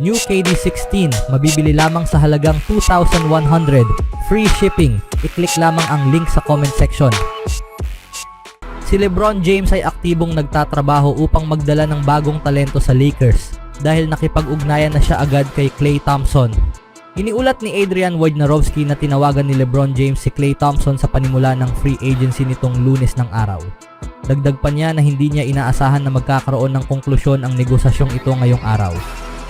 New KD16, mabibili lamang sa halagang 2,100. Free shipping. I-click lamang ang link sa comment section. Si LeBron James ay aktibong nagtatrabaho upang magdala ng bagong talento sa Lakers dahil nakipag-ugnayan na siya agad kay Klay Thompson. Iniulat ni Adrian Wojnarowski na tinawagan ni LeBron James si Klay Thompson sa panimula ng free agency nitong Lunes ng araw. Dagdag pa niya na hindi niya inaasahan na magkakaroon ng konklusyon ang negosasyong ito ngayong araw.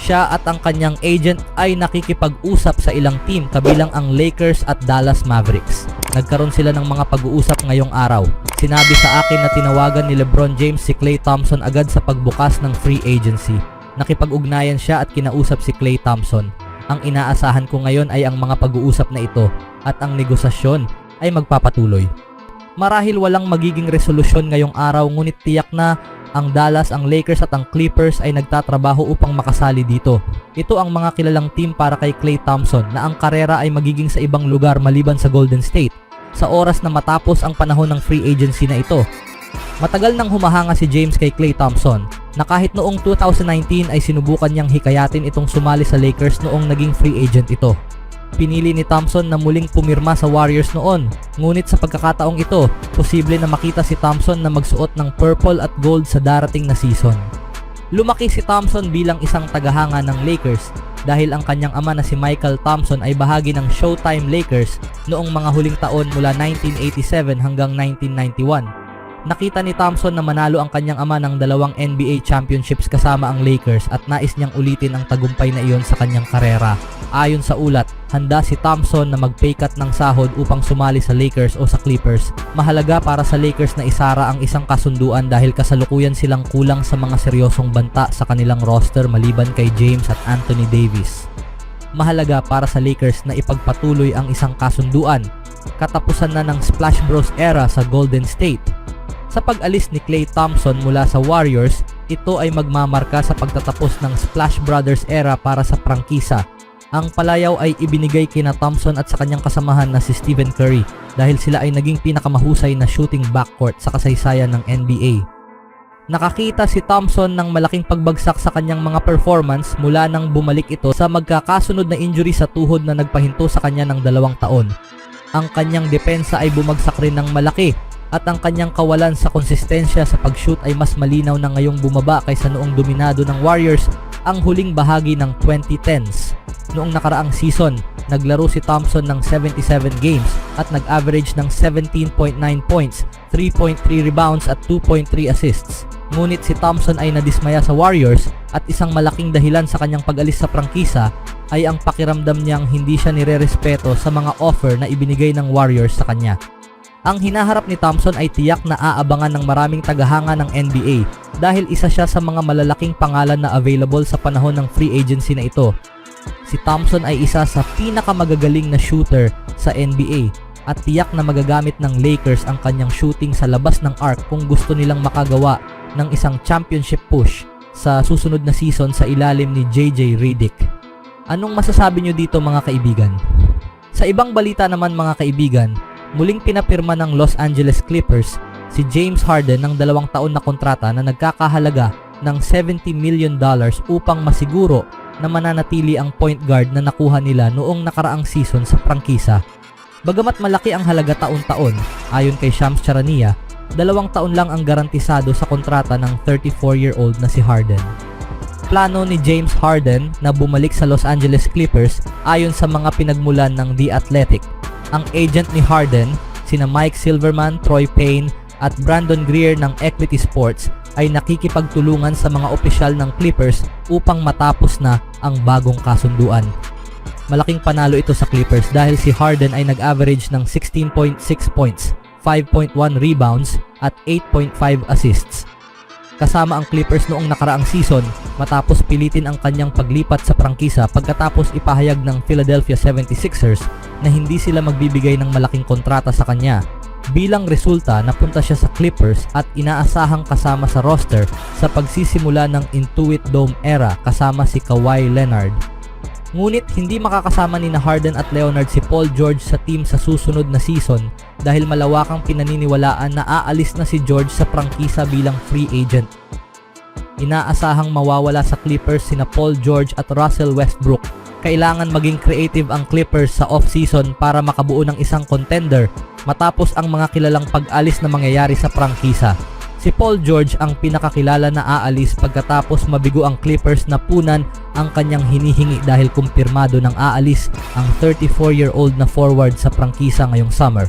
Siya at ang kanyang agent ay nakikipag-usap sa ilang team kabilang ang Lakers at Dallas Mavericks. Nagkaroon sila ng mga pag-uusap ngayong araw. Sinabi sa akin na tinawagan ni LeBron James si Klay Thompson agad sa pagbukas ng free agency. Nakipag-ugnayan siya at kinausap si Klay Thompson. Ang inaasahan ko ngayon ay ang mga pag-uusap na ito at ang negosasyon ay magpapatuloy. Marahil walang magiging resolusyon ngayong araw ngunit tiyak na ang Dallas, ang Lakers at ang Clippers ay nagtatrabaho upang makasali dito. Ito ang mga kilalang team para kay Klay Thompson na ang karera ay magiging sa ibang lugar maliban sa Golden State sa oras na matapos ang panahon ng free agency na ito. Matagal nang humahanga si James kay Klay Thompson na kahit noong 2019 ay sinubukan niyang hikayatin itong sumali sa Lakers noong naging free agent ito. Pinili ni Thompson na muling pumirma sa Warriors noon, ngunit sa pagkakataong ito, posible na makita si Thompson na magsuot ng purple at gold sa darating na season. Lumaki si Thompson bilang isang tagahanga ng Lakers dahil ang kanyang ama na si Michael Thompson ay bahagi ng Showtime Lakers noong mga huling taon mula 1987 hanggang 1991. Nakita ni Thompson na manalo ang kanyang ama ng 2 NBA championships kasama ang Lakers at nais niyang ulitin ang tagumpay na iyon sa kanyang karera. Ayon sa ulat, handa si Thompson na mag-pay cut ng sahod upang sumali sa Lakers o sa Clippers. Mahalaga para sa Lakers na isara ang isang kasunduan dahil kasalukuyan silang kulang sa mga seryosong banta sa kanilang roster maliban kay James at Anthony Davis. Mahalaga para sa Lakers na ipagpatuloy ang isang kasunduan. Katapusan na ng Splash Bros era sa Golden State. Sa pag-alis ni Klay Thompson mula sa Warriors, ito ay magmamarka sa pagtatapos ng Splash Brothers era para sa prangkisa. Ang palayaw ay ibinigay kina Thompson at sa kanyang kasamahan na si Stephen Curry dahil sila ay naging pinakamahusay na shooting backcourt sa kasaysayan ng NBA. Nakakita si Thompson ng malaking pagbagsak sa kanyang mga performance mula nang bumalik ito sa magkakasunod na injury sa tuhod na nagpahinto sa kanya ng 2 taon. Ang kanyang depensa ay bumagsak rin ng malaki at ang kanyang kawalan sa konsistensya sa pag-shoot ay mas malinaw na ngayong bumaba kaysa noong dominado ng Warriors ang huling bahagi ng 2010s. Noong nakaraang season, naglaro si Thompson ng 77 games at nag-average ng 17.9 points, 3.3 rebounds at 2.3 assists. Ngunit si Thompson ay nadismaya sa Warriors at isang malaking dahilan sa kanyang pag-alis sa prangkisa ay ang pakiramdam niyang hindi siya nirerespeto sa mga offer na ibinigay ng Warriors sa kanya. Ang hinaharap ni Thompson ay tiyak na aabangan ng maraming tagahanga ng NBA dahil isa siya sa mga malalaking pangalan na available sa panahon ng free agency na ito. Si Thompson ay isa sa pinakamagagaling na shooter sa NBA at tiyak na magagamit ng Lakers ang kanyang shooting sa labas ng arc kung gusto nilang makagawa ng isang championship push sa susunod na season sa ilalim ni JJ Redick. Anong masasabi nyo dito mga kaibigan? Sa ibang balita naman mga kaibigan, muling pinapirma ng Los Angeles Clippers si James Harden ng 2 taon na kontrata na nagkakahalaga ng $70 million upang masiguro na mananatili ang point guard na nakuha nila noong nakaraang season sa prangkisa. Bagamat malaki ang halaga taon-taon, ayon kay Shams Charania, 2 taon lang ang garantisado sa kontrata ng 34-year-old na si Harden. Plano ni James Harden na bumalik sa Los Angeles Clippers ayon sa mga pinagmulan ng The Athletic. Ang agent ni Harden, sina Mike Silverman, Troy Payne at Brandon Greer ng Equity Sports ay nakikipagtulungan sa mga opisyal ng Clippers upang matapos na ang bagong kasunduan. Malaking panalo ito sa Clippers dahil si Harden ay nag-average ng 16.6 points, 5.1 rebounds at 8.5 assists. Kasama ang Clippers noong nakaraang season matapos pilitin ang kanyang paglipat sa prangkisa pagkatapos ipahayag ng Philadelphia 76ers na hindi sila magbibigay ng malaking kontrata sa kanya. Bilang resulta, napunta siya sa Clippers at inaasahang kasama sa roster sa pagsisimula ng Intuit Dome era kasama si Kawhi Leonard. Ngunit hindi makakasama ni Harden at Leonard si Paul George sa team sa susunod na season dahil malawakang pinaniniwalaan na aalis na si George sa prangkisa bilang free agent. inaasahang mawawala sa Clippers sina Paul George at Russell Westbrook. Kailangan maging creative ang Clippers sa off-season para makabuo ng isang contender matapos ang mga kilalang pag-alis na mangyayari sa prangkisa. Si Paul George ang pinakakilala na aalis pagkatapos mabigo ang Clippers na punan ang kanyang hinihingi dahil kumpirmado ng aalis ang 34-year-old na forward sa prangkisa ngayong summer.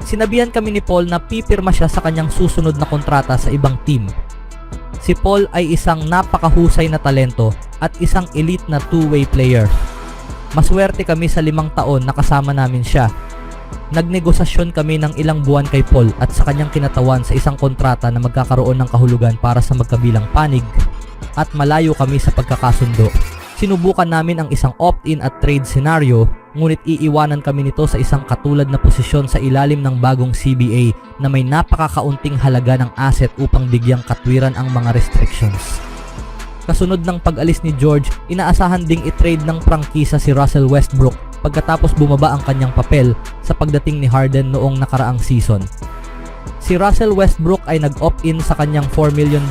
Sinabihan kami ni Paul na pipirma siya sa kanyang susunod na kontrata sa ibang team. Si Paul ay isang napakahusay na talento at isang elite na two-way player. Maswerte kami sa 5 taon na kasama namin siya. Nagnegosasyon kami ng ilang buwan kay Paul at sa kanyang kinatawan sa isang kontrata na magkakaroon ng kahulugan para sa magkabilang panig at malayo kami sa pagkakasundo. Sinubukan namin ang isang opt-in at trade scenario, ngunit iiwanan kami nito sa isang katulad na posisyon sa ilalim ng bagong CBA na may napakakaunting halaga ng asset upang bigyang katwiran ang mga restrictions. Kasunod ng pag-alis ni George, inaasahan ding i-trade ng prangkisa si Russell Westbrook pagkatapos bumaba ang kanyang papel sa pagdating ni Harden noong nakaraang season. Si Russell Westbrook ay nag-opt-in sa kanyang $4 million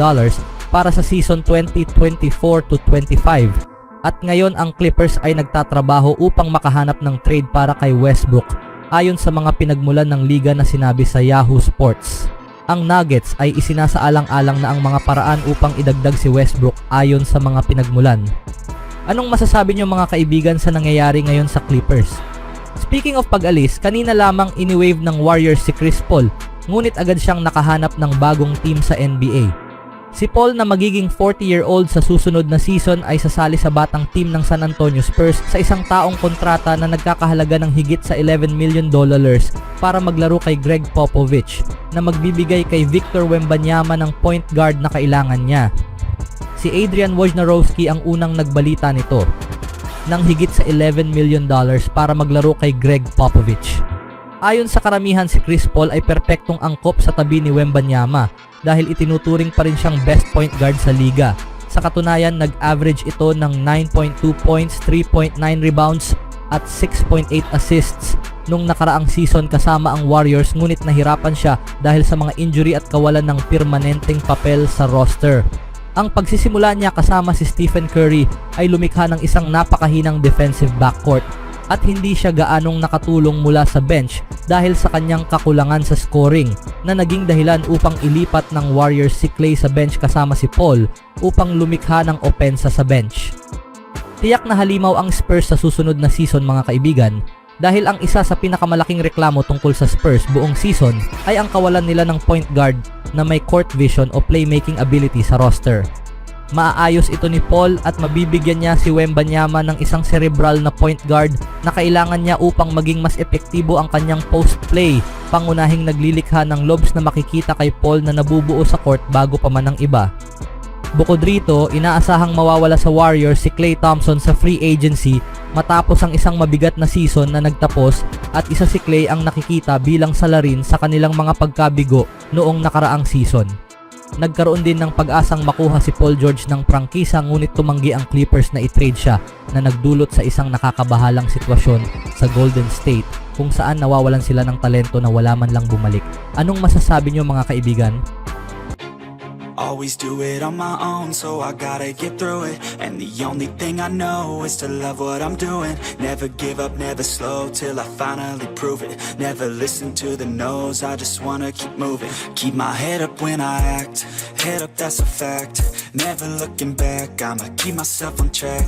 para sa season 2024-25 at ngayon ang Clippers ay nagtatrabaho upang makahanap ng trade para kay Westbrook ayon sa mga pinagmulan ng liga na sinabi sa Yahoo Sports. Ang Nuggets ay isinasaalang-alang na ang mga paraan upang idagdag si Westbrook ayon sa mga pinagmulan. Anong masasabi niyo mga kaibigan sa nangyayari ngayon sa Clippers? Speaking of pag-alis, kanina lamang iniwave ng Warriors si Chris Paul, ngunit agad siyang nakahanap ng bagong team sa NBA. Si Paul na magiging 40-year-old sa susunod na season ay sasali sa batang team ng San Antonio Spurs sa isang taong kontrata na nagkakahalaga ng higit sa $11 million para maglaro kay Greg Popovich na magbibigay kay Victor Wembanyama ng point guard na kailangan niya. Si Adrian Wojnarowski ang unang nagbalita nito ng higit sa $11 million para maglaro kay Greg Popovich. Ayon sa karamihan, si Chris Paul ay perpektong angkop sa tabi ni Wembanyama dahil itinuturing pa rin siyang best point guard sa liga. Sa katunayan, nag-average ito ng 9.2 points, 3.9 rebounds at 6.8 assists nung nakaraang season kasama ang Warriors, ngunit nahirapan siya dahil sa mga injury at kawalan ng permanenteng papel sa roster. Ang pagsisimula niya kasama si Stephen Curry ay lumikha ng isang napakahinang defensive backcourt at hindi siya gaanong nakatulong mula sa bench dahil sa kanyang kakulangan sa scoring na naging dahilan upang ilipat ng Warriors si Klay sa bench kasama si Paul upang lumikha ng opensa sa bench. Tiyak na halimaw ang Spurs sa susunod na season mga kaibigan dahil ang isa sa pinakamalaking reklamo tungkol sa Spurs buong season ay ang kawalan nila ng point guard na may court vision o playmaking ability sa roster. Maaayos ito ni Paul at mabibigyan niya si Wembanyama ng isang cerebral na point guard na kailangan niya upang maging mas epektibo ang kanyang post play, pangunahing naglilikha ng lobs na makikita kay Paul na nabubuo sa court bago pa man ang iba. Bukod rito, inaasahang mawawala sa Warriors si Klay Thompson sa free agency matapos ang isang mabigat na season na nagtapos at isa si Klay ang nakikita bilang salarin sa kanilang mga pagkabigo noong nakaraang season. Nagkaroon din ng pag-asang makuha si Paul George ng prangkisa ngunit tumanggi ang Clippers na i-trade siya na nagdulot sa isang nakakabahalang sitwasyon sa Golden State kung saan nawawalan sila ng talento na wala man lang bumalik. Anong masasabi niyo mga kaibigan? Always do it on my own, so I gotta get through it. And the only thing I know is to love what I'm doing. Never give up, never slow, till I finally prove it. Never listen to the no's, I just wanna keep moving. Keep my head up when I act, head up that's a fact. Never looking back, I'ma keep myself on track.